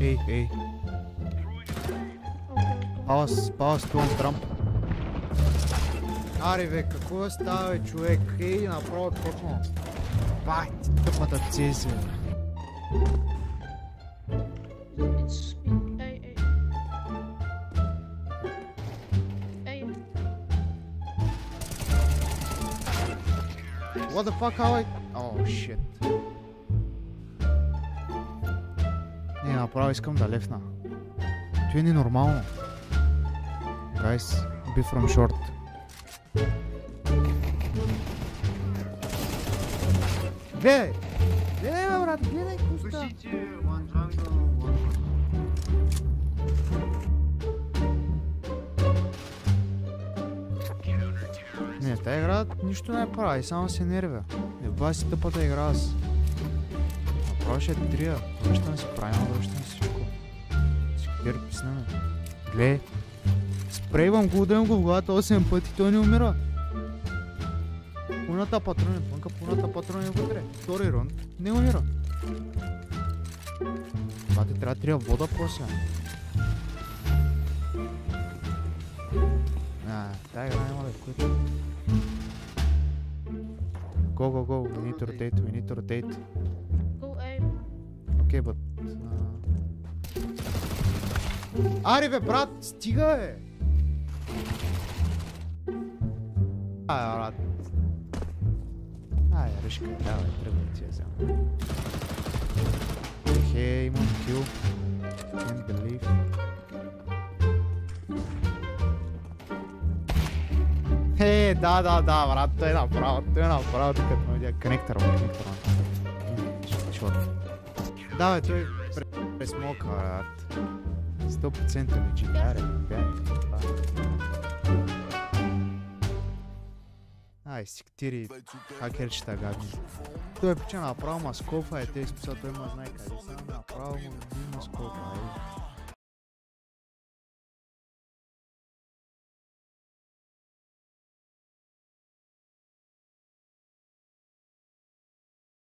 Ей. Пауър стон трамп. Аре бе, какво става бе, човек? Ей, направо точно. Бай, ти тъпата цези. What the fuck, how I... Oh, shit. Не, направо искам да лефна. Това е ненормално. Guys, be from short. Гледай! Гледай, бе, брат, гледай, куста! Не, тая игра нищо не прави, само се нервя. Еба си тъпата игра аз. Направо ще е трия. Връщам си правилно, връщам си всичко. Си купир писнаме. Гледай. Спрейвам го, удаем го в главата 8 пъти, той не умира. Пълната патрони, пълната патрони вътре. Втори рунд, не умира. Това ти трябва да трия вода после. Тая игра няма да е вкъща. Go, we need to rotate. Go A. Okay, but... Аре бе, брат, стига бе! Брат. Ръшка, давай, тръгвай тия сега. Имам кил. Can't believe. Да, брат, той е направо, като ме видя конектора. Шот. Давай, той пресмока, брат. 100% лечи, аре, бяй. Ай, сиктири, хакерчета гадни. Той е пича направо маскофа, е тези смисъл, той ма знае къде са, направо му маскофа,